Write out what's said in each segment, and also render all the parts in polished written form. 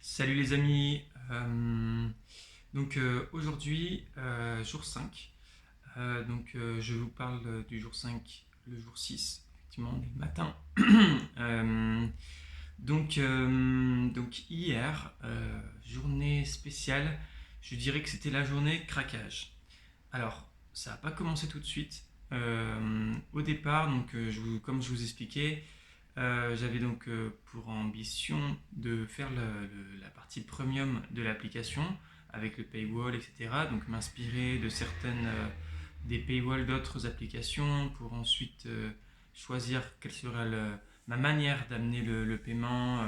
Salut les amis. Aujourd'hui, jour 5. Je vous parle du jour 5, le jour 6, effectivement, des matins. Euh, Hier, journée spéciale, je dirais que c'était la journée craquage. Alors, ça n'a pas commencé tout de suite. Au départ, comme je vous expliquais, j'avais pour ambition de faire la partie premium de l'application avec le paywall, etc. Donc m'inspirer de certaines des paywalls d'autres applications pour ensuite choisir quelle sera ma manière d'amener le paiement,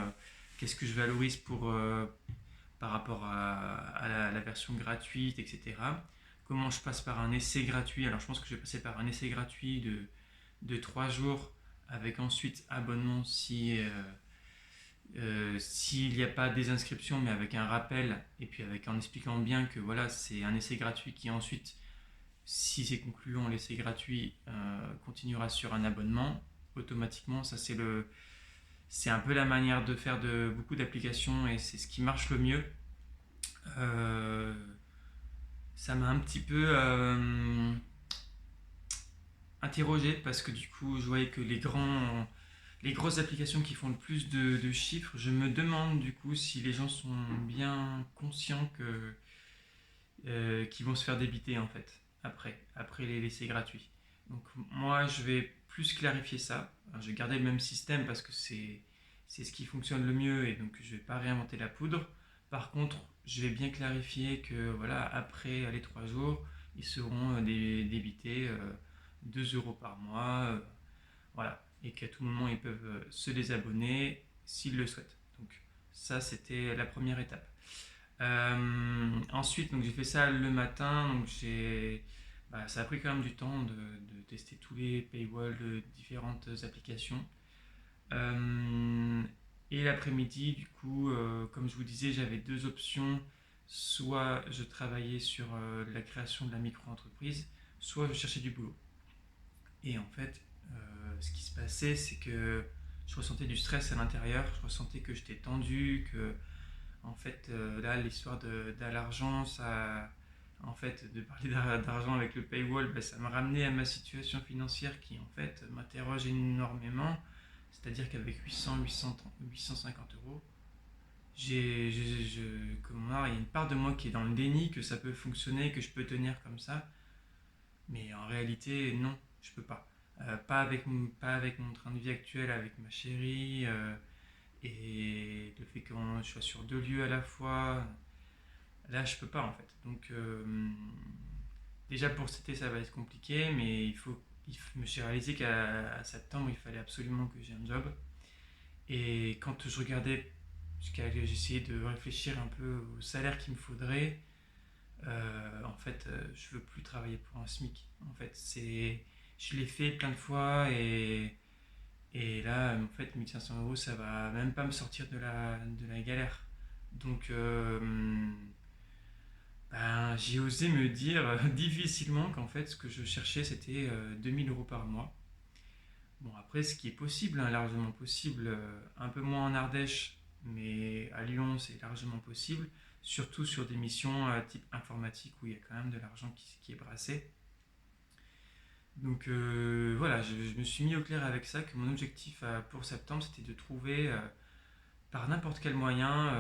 qu'est-ce que je valorise par rapport à la version gratuite, etc. Comment je passe par un essai gratuit. Alors je pense que je vais passer par un essai gratuit de 3 jours avec ensuite abonnement s'il n'y a pas des inscriptions mais avec un rappel et puis en expliquant bien que voilà c'est un essai gratuit qui ensuite si c'est concluant l'essai gratuit continuera sur un abonnement automatiquement. Ça c'est un peu la manière de faire de beaucoup d'applications et c'est ce qui marche le mieux. Euh, Ça m'a un petit peu interrogé parce que du coup je voyais que les grosses applications qui font le plus de chiffres, je me demande du coup si les gens sont bien conscients qu'ils vont se faire débiter en fait après les laisser gratuits. Donc moi je vais plus clarifier ça. Alors, je vais garder le même système parce que c'est ce qui fonctionne le mieux et donc je vais pas réinventer la poudre. Par contre, je vais bien clarifier que voilà après les 3 jours, ils seront débités 2 euros par mois. Voilà. Et qu'à tout moment, ils peuvent se désabonner s'ils le souhaitent. Donc ça, c'était la première étape. Ensuite, j'ai fait ça le matin. Ça a pris quand même du temps de tester tous les paywalls de différentes applications. Euh, et l'après-midi, du coup, comme je vous disais, j'avais deux options. Soit je travaillais sur la création de la micro-entreprise, soit je cherchais du boulot. Et en fait, ce qui se passait, c'est que je ressentais du stress à l'intérieur, je ressentais que j'étais tendu, que en fait, là, l'histoire de l'argent, en fait, de parler d'argent avec le paywall, ça m'a ramené à ma situation financière qui, en fait, m'interroge énormément. C'est-à-dire qu'avec 850 euros, comment dire, il y a une part de moi qui est dans le déni que ça peut fonctionner, que je peux tenir comme ça. Mais en réalité, non, je peux pas. Pas avec mon train de vie actuel, avec ma chérie, et le fait que je sois sur deux lieux à la fois. Là, je peux pas en fait. Déjà pour cet été, ça va être compliqué, mais je me suis réalisé qu'à septembre, il fallait absolument que j'ai un job. Et quand je regardais, j'essayais de réfléchir un peu au salaire qu'il me faudrait, en fait, je veux plus travailler pour un SMIC. En fait, je l'ai fait plein de fois et là, en fait, 1500 euros, ça va même pas me sortir de la galère. Donc, j'ai osé me dire difficilement qu'en fait, ce que je cherchais, c'était 2000 euros par mois. Bon, après, ce qui est possible, hein, largement possible, un peu moins en Ardèche, mais à Lyon, c'est largement possible, surtout sur des missions type informatique où il y a quand même de l'argent qui est brassé. Donc voilà, je me suis mis au clair avec ça, que mon objectif pour septembre, c'était de trouver par n'importe quel moyen,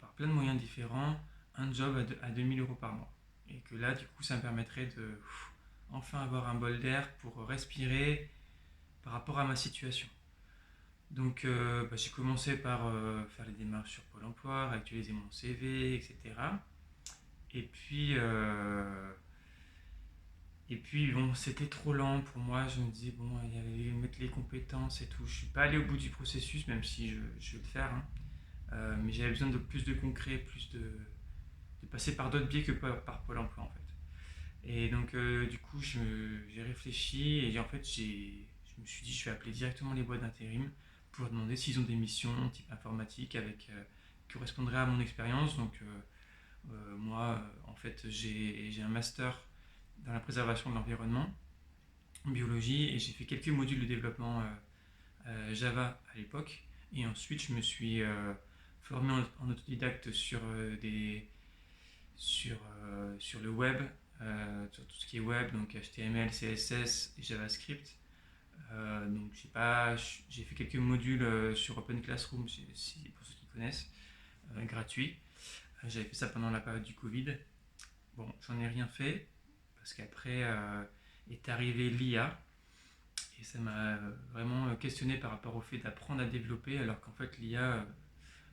par plein de moyens différents, un job à 2000 euros par mois. Et que là, du coup, ça me permettrait de enfin avoir un bol d'air pour respirer par rapport à ma situation. Donc, j'ai commencé par faire les démarches sur Pôle emploi, réactualiser mon CV, etc. Et puis, bon, c'était trop lent pour moi. Je me disais, bon, il y avait mettre les compétences et tout. Je suis pas allé au bout du processus, même si je vais le faire, hein. Mais j'avais besoin de plus de concret, de passer par d'autres biais que par Pôle emploi, en fait. Et donc, du coup, j'ai réfléchi et en fait, je me suis dit, je vais appeler directement les boîtes d'intérim pour demander s'ils ont des missions type informatique qui correspondraient à mon expérience. Moi, en fait, j'ai un master dans la préservation de l'environnement, en biologie, et j'ai fait quelques modules de développement Java à l'époque. Et ensuite, je me suis formé en autodidacte sur le web, sur tout ce qui est web, donc HTML, CSS et JavaScript. Donc j'ai fait quelques modules sur Open Classroom, pour ceux qui connaissent, gratuits. J'avais fait ça pendant la période du Covid. Bon, j'en ai rien fait parce qu'après est arrivé l'IA et ça m'a vraiment questionné par rapport au fait d'apprendre à développer, alors qu'en fait l'IA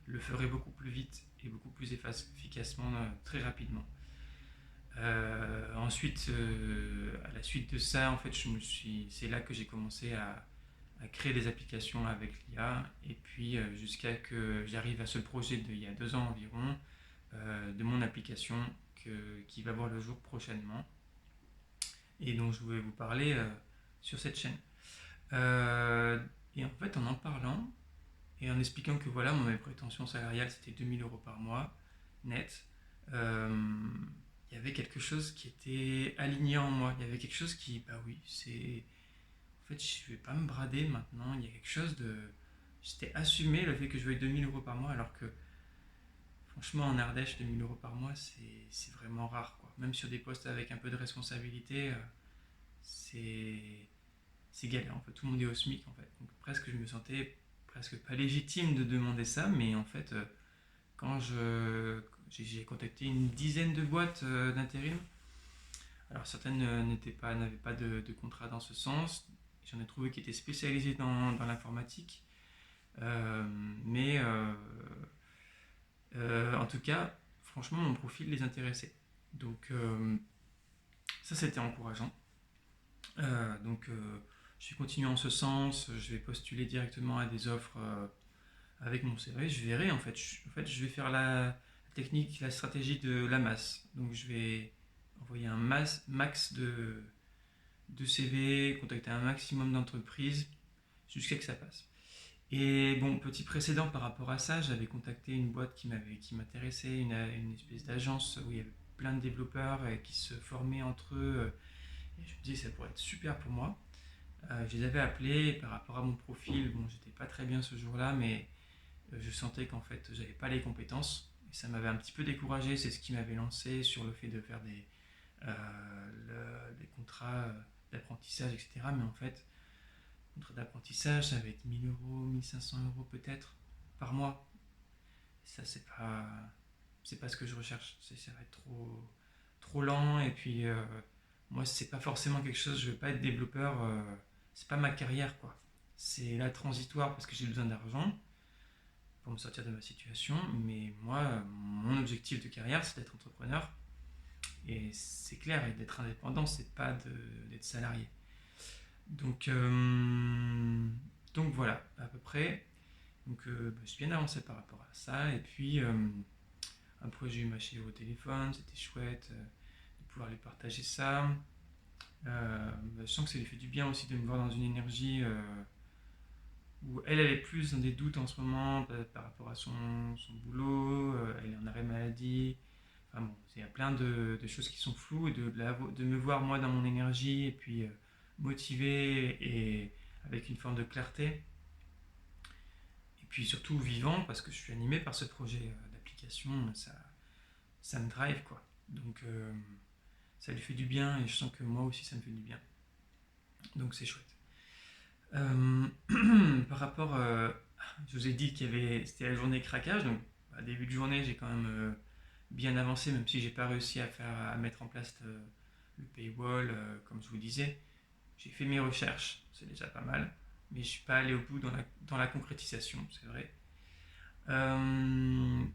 le ferait beaucoup plus vite et beaucoup plus efficacement, très rapidement. Ensuite, à la suite de ça, en fait, c'est là que j'ai commencé à créer des applications avec l'IA, et puis jusqu'à que j'arrive à ce projet d'il y a 2 ans environ, de mon application qui va voir le jour prochainement, et dont je voulais vous parler sur cette chaîne. Et en fait, en parlant, et en expliquant que voilà, mes prétentions salariales c'était 2000 € par mois, net, il y avait quelque chose qui était aligné en moi. Il y avait quelque chose qui, bah oui, c'est. En fait, je vais pas me brader maintenant. Il y a quelque chose de. J'étais assumé le fait que je veuille 2000 € par mois, alors que franchement, en Ardèche, 2000 € par mois, c'est vraiment rare, quoi. Même sur des postes avec un peu de responsabilité, c'est galère. En fait, tout le monde est au SMIC, en fait. Donc presque, je me sentais presque pas légitime de demander ça, mais en fait, quand j'ai contacté une dizaine de boîtes d'intérim. Alors certaines n'avaient pas de contrat dans ce sens. J'en ai trouvé qui étaient spécialisés dans l'informatique. Mais en tout cas, franchement, mon profil les intéressait. Donc ça, c'était encourageant. Je vais continuer en ce sens. Je vais postuler directement à des offres avec mon CV. Je verrai en fait. Je vais faire la technique, la stratégie de la masse. Donc je vais envoyer un max de CV, contacter un maximum d'entreprises jusqu'à que ça passe. Et bon, petit précédent par rapport à ça, j'avais contacté une boîte qui m'intéressait, une espèce d'agence où il y avait plein de développeurs qui se formaient entre eux. Et je me disais, ça pourrait être super pour moi. Je les avais appelés par rapport à mon profil. Bon, j'étais pas très bien ce jour-là, mais je sentais qu'en fait, j'avais pas les compétences. Et ça m'avait un petit peu découragé. C'est ce qui m'avait lancé sur le fait de faire des contrats d'apprentissage, etc. Mais en fait, contrat d'apprentissage, ça va être 1000 €, 1500 € peut-être par mois. Et ça, c'est pas ce que je recherche. Ça va être trop lent. Et puis, moi, c'est pas forcément quelque chose. Je veux pas être développeur. C'est pas ma carrière, quoi. C'est là transitoire parce que j'ai besoin d'argent pour me sortir de ma situation. Mais moi, mon objectif de carrière, c'est d'être entrepreneur. Et c'est clair, et d'être indépendant, c'est pas d'être salarié. Donc, donc voilà, à peu près. Donc je suis bien avancé par rapport à ça. Et puis après j'ai eu ma chérie au téléphone, c'était chouette de pouvoir lui partager ça. Je sens que ça lui fait du bien aussi de me voir dans une énergie où elle est plus dans des doutes en ce moment par rapport à son boulot, elle est en arrêt maladie. Enfin bon, il y a plein de choses qui sont floues, et de me voir moi dans mon énergie, et puis motivé et avec une forme de clarté. Et puis surtout vivant, parce que je suis animé par ce projet d'application, ça me drive, quoi. Donc ça lui fait du bien, et je sens que moi aussi ça me fait du bien. Donc c'est chouette. Par rapport, je vous ai dit c'était la journée craquage, donc à début de journée j'ai quand même bien avancé, même si j'ai pas réussi à mettre en place le paywall, comme je vous disais. J'ai fait mes recherches, c'est déjà pas mal, mais je suis pas allé au bout dans la concrétisation, c'est vrai.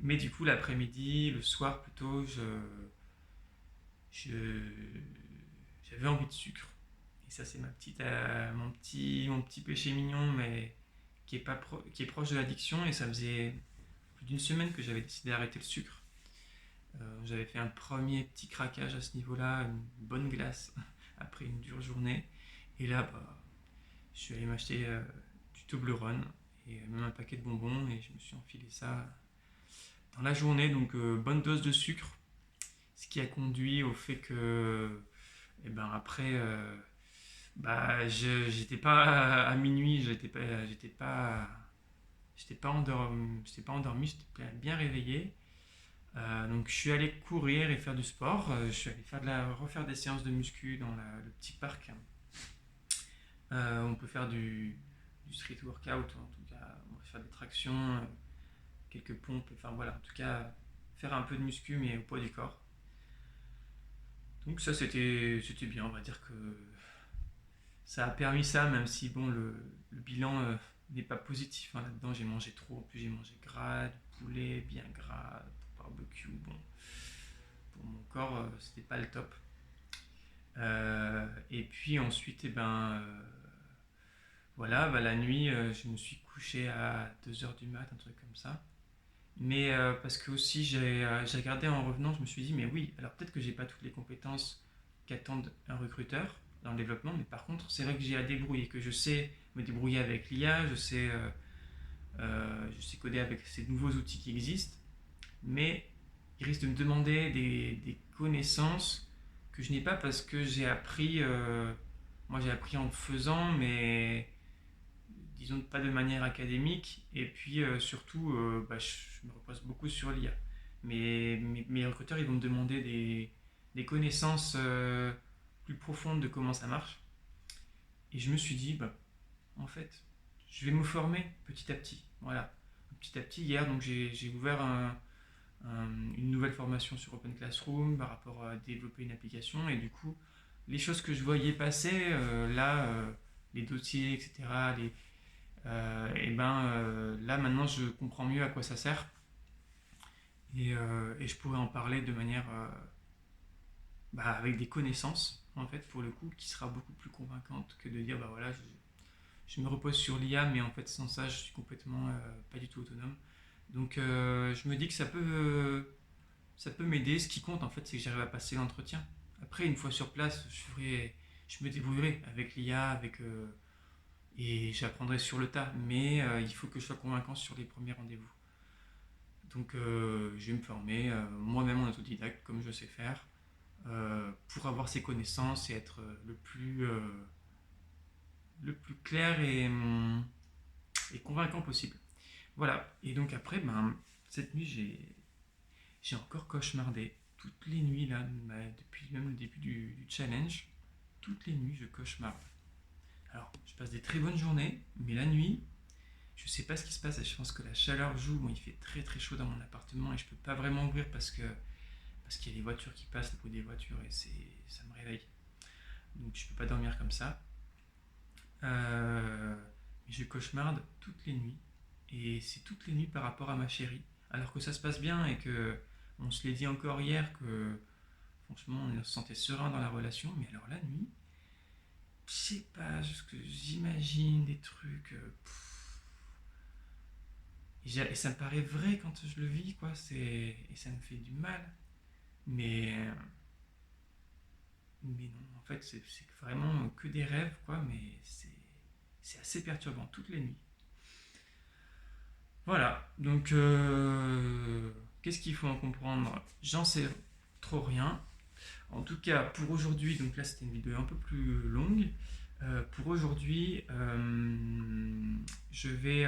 Mais du coup, l'après-midi, le soir plutôt, j'avais envie de sucre. Et ça, c'est mon petit péché mignon, mais qui est proche de l'addiction. Et ça faisait plus d'une semaine que j'avais décidé d'arrêter le sucre. J'avais fait un premier petit craquage à ce niveau-là, une bonne glace après une dure journée. Et là, je suis allé m'acheter du Toblerone et même un paquet de bonbons, et je me suis enfilé ça dans la journée. Donc bonne dose de sucre, ce qui a conduit au fait que, et ben après, j'étais pas à minuit, j'étais pas j'étais pas endormi, j'étais bien réveillé. Donc je suis allé courir et faire du sport. Je suis allé refaire des séances de muscu dans le petit parc. On peut faire du street workout, en tout cas, on va faire des tractions, quelques pompes, enfin voilà, en tout cas, faire un peu de muscu mais au poids du corps. Donc ça c'était bien, on va dire que ça a permis ça, même si bon le bilan n'est pas positif, hein. Là-dedans j'ai mangé trop, en plus j'ai mangé gras, du poulet bien gras, barbecue, bon, pour mon corps c'était pas le top. Et puis ensuite, eh ben, voilà, bah, la nuit, je me suis couché à 2 heures du mat, un truc comme ça. Mais parce que aussi j'ai regardé en revenant, je me suis dit, mais oui, alors peut-être que j'ai pas toutes les compétences qu'attendent un recruteur dans le développement, mais par contre, c'est vrai que j'ai à débrouiller, que je sais me débrouiller avec l'IA, je sais coder avec ces nouveaux outils qui existent, mais il risque de me demander des connaissances que je n'ai pas parce que moi j'ai appris en faisant, mais disons pas de manière académique, et puis surtout bah, je me repose beaucoup sur l'IA. Mais mes recruteurs ils vont me demander des connaissances plus profondes de comment ça marche, et je me suis dit, bah, en fait, je vais me former petit à petit. Voilà. Petit à petit, hier, donc j'ai ouvert une nouvelle formation sur Open Classroom par rapport à développer une application. Et du coup, les choses que je voyais passer, les dossiers, etc., là, maintenant, je comprends mieux à quoi ça sert. Et je pourrais en parler de manière, avec des connaissances, en fait, pour le coup, qui sera beaucoup plus convaincante que de dire, bah voilà, je me repose sur l'IA, mais en fait, sans ça, je suis complètement pas du tout autonome. Donc, je me dis que ça peut m'aider. Ce qui compte, en fait, c'est que j'arrive à passer l'entretien. Après, une fois sur place, je me débrouillerai avec l'IA, et j'apprendrai sur le tas. Mais il faut que je sois convaincant sur les premiers rendez-vous. Donc, je vais me former moi-même en autodidacte, comme je sais faire, pour avoir ces connaissances et être le plus clair et convaincant possible. Voilà. Et donc après, ben, cette nuit, j'ai encore cauchemardé. Toutes les nuits, là, depuis même le début du challenge, toutes les nuits, je cauchemarde. Alors, je passe des très bonnes journées, mais la nuit, je sais pas ce qui se passe. Je pense que la chaleur joue. Bon, il fait très très chaud dans mon appartement et je peux pas vraiment ouvrir parce qu'il y a les voitures qui passent, le bruit des voitures, et ça me réveille. Donc, je peux pas dormir comme ça. Euh, mais je cauchemarde toutes les nuits. Et c'est toutes les nuits par rapport à ma chérie. Alors que ça se passe bien et que on se l'est dit encore hier que franchement on se sentait serein dans la relation. Mais alors la nuit, je sais pas, ce que j'imagine des trucs. Et ça me paraît vrai quand je le vis, quoi. Et ça me fait du mal. Mais, mais non, en fait, c'est vraiment que des rêves, quoi. Mais c'est assez perturbant toutes les nuits. Voilà, donc qu'est-ce qu'il faut en comprendre? J'en sais trop rien. En tout cas, pour aujourd'hui, donc là c'était une vidéo un peu plus longue. Pour aujourd'hui, je vais,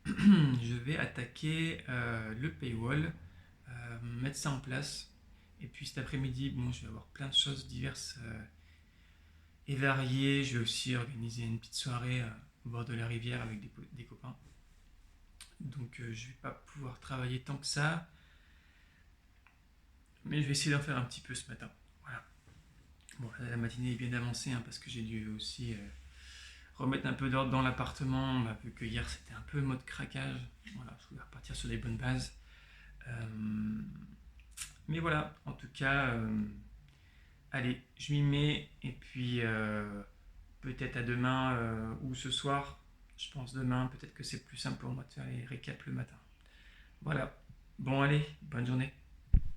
je vais attaquer le paywall, mettre ça en place. Et puis cet après-midi, bon, je vais avoir plein de choses diverses et variées. Je vais aussi organiser une petite soirée au bord de la rivière avec des copains. Donc je vais pas pouvoir travailler tant que ça, mais je vais essayer d'en faire un petit peu ce matin. Voilà. Bon, la matinée est bien avancée, hein, parce que j'ai dû aussi remettre un peu d'ordre dans l'appartement, vu que hier c'était un peu mode craquage. Voilà, je voulais repartir sur des bonnes bases. Mais voilà, en tout cas, allez, je m'y mets, et puis peut-être à demain ou ce soir. Je pense demain, peut-être que c'est plus simple pour moi de faire les récaps le matin. Voilà. Bon, allez, bonne journée.